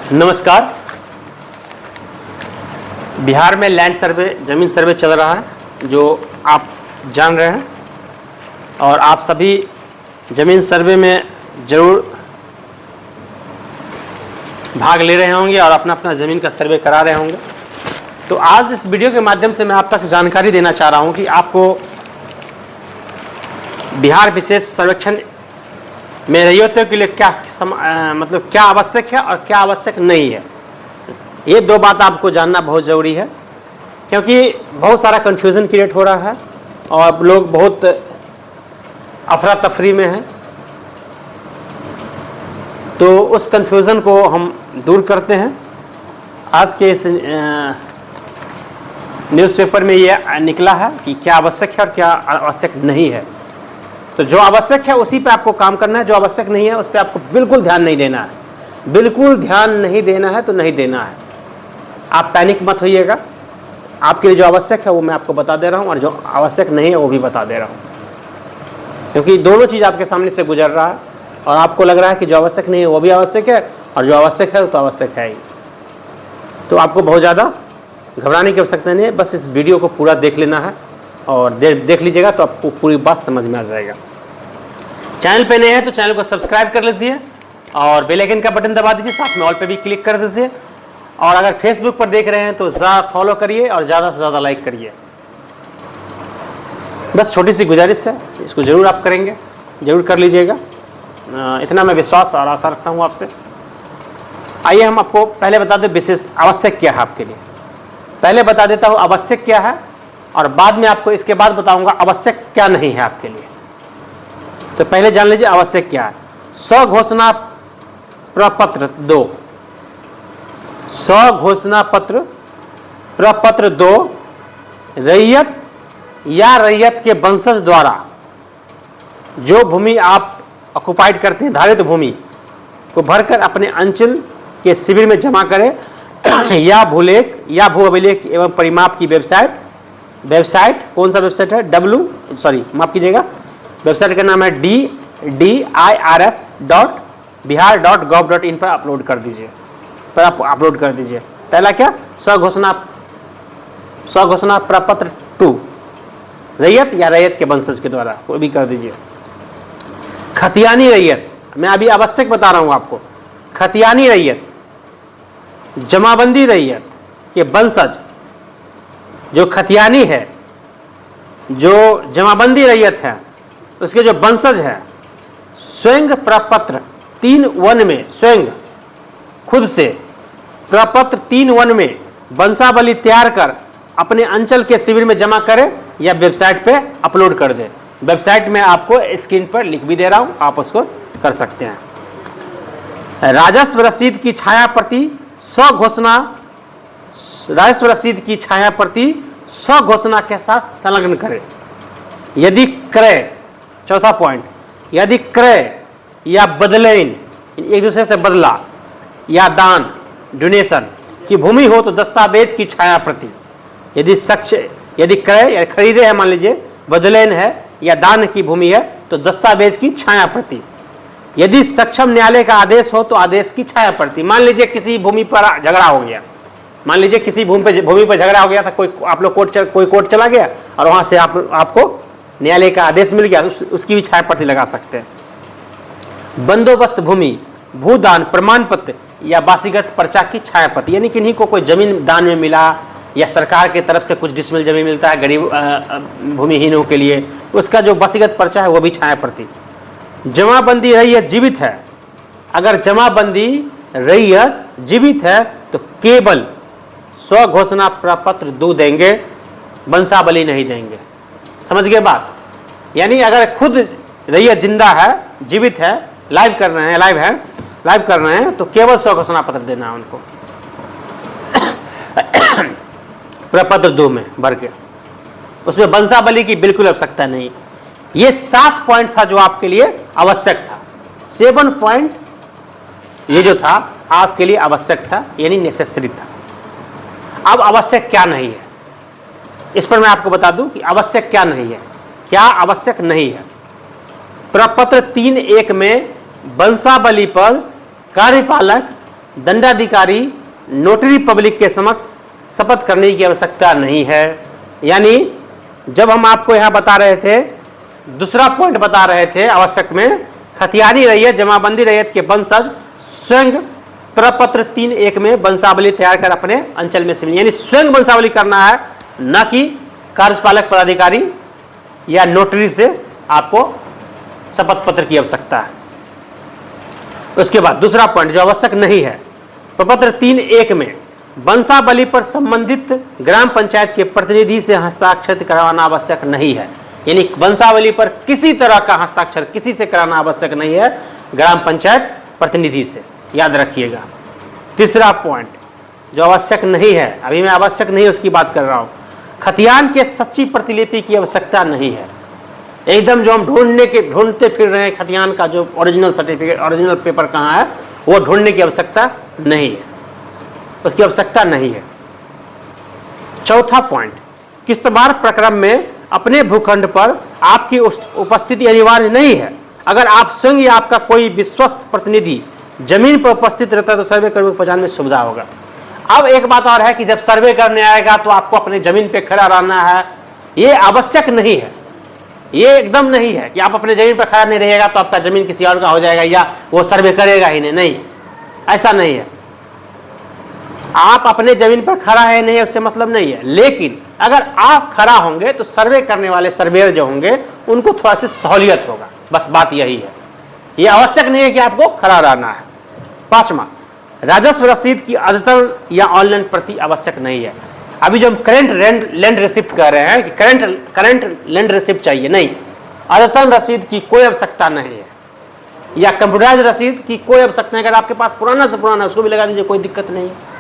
नमस्कार। बिहार में land survey, ज़मीन सर्वे चल रहा है जो आप जान रहे हैं, और आप सभी ज़मीन सर्वे में ज़रूर भाग ले रहे होंगे और अपना अपना ज़मीन का सर्वे करा रहे होंगे। तो आज इस वीडियो के माध्यम से मैं आप तक जानकारी देना चाह रहा हूं कि आपको बिहार विशेष सर्वेक्षण में रैयतों के लिए क्या मतलब क्या आवश्यक है और क्या आवश्यक नहीं है। ये दो बात आपको जानना बहुत ज़रूरी है, क्योंकि बहुत सारा कन्फ्यूज़न क्रिएट हो रहा है और लोग बहुत अफरा तफरी में हैं। तो उस कन्फ्यूज़न को हम दूर करते हैं। आज के इस न्यूज़पेपर में ये निकला है कि क्या आवश्यक है और क्या आवश्यक नहीं है। तो जो आवश्यक है उसी पे आपको काम करना है, जो आवश्यक नहीं है उस पर आपको बिल्कुल ध्यान नहीं देना है। बिल्कुल ध्यान नहीं देना है तो नहीं देना है। आप पैनिक मत होइएगा। आपके लिए जो आवश्यक है वो मैं आपको बता दे रहा हूँ और जो आवश्यक नहीं है वो भी बता दे रहा हूँ, क्योंकि दोनों चीज़ आपके सामने से गुजर रहा है और आपको लग रहा है कि जो आवश्यक नहीं है वो भी आवश्यक है और जो आवश्यक है वो तो आवश्यक है ही। तो आपको बहुत ज़्यादा घबराने की आवश्यकता नहीं है, बस इस वीडियो को पूरा देख लेना है और देख लीजिएगा तो आपको पूरी बात समझ में आ जाएगा। चैनल पे नए हैं तो चैनल को सब्सक्राइब कर लीजिए और बेल आइकन का बटन दबा दीजिए, साथ में ऑल पे भी क्लिक कर दीजिए। और अगर फेसबुक पर देख रहे हैं तो ज़्यादा फॉलो करिए और ज़्यादा से ज़्यादा लाइक करिए। बस छोटी सी गुजारिश है, इसको ज़रूर आप करेंगे, ज़रूर कर लीजिएगा। इतना मैं विश्वास और आशा रखता हूँ आपसे। आइए हम आपको पहले बता दें विशेष आवश्यक क्या है आपके लिए। पहले बता देता हूँ आवश्यक क्या है और बाद में आपको इसके बाद बताऊंगा आवश्यक क्या नहीं है आपके लिए। तो पहले जान लीजिए आवश्यक क्या है। स्वघोषणा प्रपत्र 2, स्वघोषणा पत्र प्रपत्र 2 रैयत या रैयत के वंशज द्वारा जो भूमि आप ऑक्युपाइड करते हैं, धारित भूमि को भरकर अपने अंचल के शिविर में जमा करें या भूलेख या भू अभिलेख एवं परिमाप की वेबसाइट कौन सा वेबसाइट है? माफ कीजिएगा, वेबसाइट का नाम है dirs.bihar.gov.in पर अपलोड कर दीजिए। पहला क्या? स्वघोषणा प्रपत्र 2 रैयत या रैयत के वंशज के द्वारा, वो भी कर दीजिए। खतियानी रैयत, मैं अभी आवश्यक बता रहा हूं आपको। खतियानी रैयत, जमाबंदी रैयत के वंशज, जो खतियानी है, जो जमाबंदी रैयत है, उसके जो वंशज है, स्वयं प्रपत्र 3(1) में, स्वयं खुद से प्रपत्र 3(1) में वंशावली तैयार कर अपने अंचल के शिविर में जमा करें या वेबसाइट पे अपलोड कर दें। वेबसाइट में आपको स्क्रीन पर लिख भी दे रहा हूं, आप उसको कर सकते हैं। राजस्व रसीद की छाया प्रति स्वघोषणा, राजस्व रसीद की छाया प्रति स्वघोषणा के साथ संलग्न करें। यदि क्रय, चौथा पॉइंट, यदि क्रय या बदलेन, एक दूसरे से बदला, या दान, डोनेशन की भूमि हो तो दस्तावेज की छाया प्रति। यदि क्रय या खरीदे है, मान लीजिए बदलेन है या दान की भूमि है तो दस्तावेज की छाया प्रति। यदि सक्षम न्यायालय का आदेश हो तो आदेश की छाया प्रति। मान लीजिए किसी भूमि पर झगड़ा हो गया, मान लीजिए किसी भूमि पर झगड़ा हो गया था, कोई कोर्ट चला गया और वहां से आपको न्यायालय का आदेश मिल गया, उसकी भी छाया प्रति लगा सकते हैं। बंदोबस्त भूमि, भूदान प्रमाण पत्र या वासीगत पर्चा की छाया प्रति, यानी किन्हीं को कोई जमीन दान में मिला या सरकार की तरफ से कुछ डिसमिल जमीन मिलता है गरीब भूमिहीनों के लिए, उसका जो वासीगत पर्चा है वो भी छाया प्रति। जमाबंदी रैयत जीवित है, अगर जमाबंदी रैयत जीवित है तो केवल स्वघोषणा प्रपत्र 2 देंगे, वंशावली नहीं देंगे। समझ गए बात? यानी अगर खुद रैयत जिंदा है, जीवित है, लाइव कर रहे हैं तो केवल स्वघोषणा पत्र देना है उनको प्रपत्र 2 में भर के, उसमें वंशावली की बिल्कुल आवश्यकता नहीं। ये 7 पॉइंट था जो आपके लिए आवश्यक था। 7 पॉइंट ये जो था आपके लिए आवश्यक था, यानी नेसेसरी था। अब आवश्यक क्या नहीं है, इस पर मैं आपको बता दूं कि आवश्यक क्या नहीं है, क्या आवश्यक नहीं है। प्रपत्र 3(1) में वंशावली पर कार्यपालक दंडाधिकारी नोटरी पब्लिक के समक्ष शपथ करने की आवश्यकता नहीं है। यानी जब हम आपको यहाँ बता रहे थे, दूसरा पॉइंट बता रहे थे आवश्यक में, खतियानी रैयत जमाबंदी रैयत के वंशज स्वयं प्रपत्र 3(1) में वंशावली तैयार कर अपने अंचल में यानी स्वयं वंशावली करना है, न कि कार्यपालक पदाधिकारी या नोटरी से आपको शपथ पत्र की आवश्यकता है। उसके बाद दूसरा पॉइंट जो आवश्यक नहीं है, प्रपत्र 3(1) में वंशावली पर संबंधित ग्राम पंचायत के प्रतिनिधि से हस्ताक्षर करवाना आवश्यक नहीं है। यानी वंशावली पर किसी तरह का हस्ताक्षर किसी से कराना आवश्यक नहीं है, ग्राम पंचायत प्रतिनिधि से, याद रखिएगा। तीसरा पॉइंट जो आवश्यक नहीं है, अभी मैं आवश्यक नहीं उसकी बात कर रहा हूं, खतियान के सच्ची प्रतिलिपि की आवश्यकता नहीं है। एकदम जो हम ढूंढते फिर रहे हैं खतियान का जो ओरिजिनल सर्टिफिकेट, ओरिजिनल पेपर कहाँ है, वो ढूंढने की आवश्यकता नहीं है, उसकी आवश्यकता नहीं है। चौथा पॉइंट, किस्तवार प्रक्रम में अपने भूखंड पर आपकी उपस्थिति अनिवार्य नहीं है। अगर आप स्वयं या आपका कोई विश्वस्त प्रतिनिधि जमीन पर उपस्थित रहता है तो सर्वे कर्मी को पहचानने में सुविधा होगा। अब एक बात और है कि जब सर्वे करने आएगा तो आपको अपने जमीन पे खड़ा रहना है, ये आवश्यक नहीं है। ये एकदम नहीं है कि आप अपने जमीन पर खड़ा नहीं रहिएगा तो आपका जमीन किसी और का हो जाएगा या वो सर्वे करेगा ही नहीं, ऐसा नहीं है। आप अपने जमीन पर खड़ा है नहीं उससे मतलब नहीं है, लेकिन अगर आप खड़ा होंगे तो सर्वे करने वाले सर्वेयर जो होंगे उनको थोड़ा सी सहूलियत होगा, बस बात यही है। ये आवश्यक नहीं है कि आपको खड़ा रहना है। पांचवा, राजस्व रसीद की अद्यतन या ऑनलाइन प्रति आवश्यक नहीं है। अभी जो हम करंट लैंड रिसिप्ट कह रहे हैं कि करंट लैंड रिसिप्ट चाहिए, नहीं, अद्यतन रसीद की कोई आवश्यकता नहीं है, या कंप्यूटराइज रसीद की कोई आवश्यकता नहीं। अगर आपके पास पुराना से पुराना उसको भी लगा दीजिए, कोई दिक्कत नहीं है।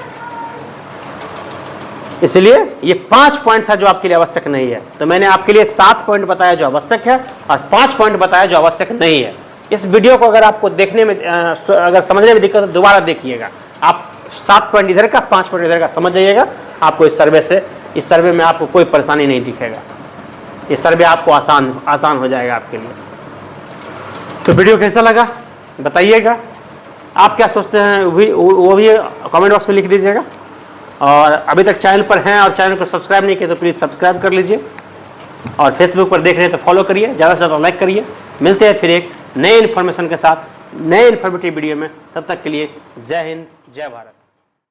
इसलिए ये 5 पॉइंट था जो आपके लिए आवश्यक नहीं है। तो मैंने आपके लिए 7 पॉइंट बताया जो आवश्यक है और 5 पॉइंट बताया जो आवश्यक नहीं है। इस वीडियो को अगर आपको देखने में अगर समझने में दिक्कत तो दोबारा देखिएगा। आप 7 पॉइंट इधर का 5 पॉइंट इधर का समझ जाइएगा। आपको इस सर्वे में आपको कोई परेशानी नहीं दिखेगा। ये सर्वे आपको आसान हो जाएगा आपके लिए। तो वीडियो कैसा लगा बताइएगा। आप क्या सोचते हैं वो भी कमेंट बॉक्स में लिख दीजिएगा। और अभी तक चैनल पर हैं और चैनल को सब्सक्राइब नहीं किया तो प्लीज़ सब्सक्राइब कर लीजिए। और फेसबुक पर देख रहे हैं तो फॉलो करिए, ज़्यादा से ज़्यादा लाइक करिए। मिलते हैं फिर एक नए इन्फॉर्मेशन के साथ नए इन्फॉर्मेटिव वीडियो में। तब तक के लिए जय हिंद, जय भारत।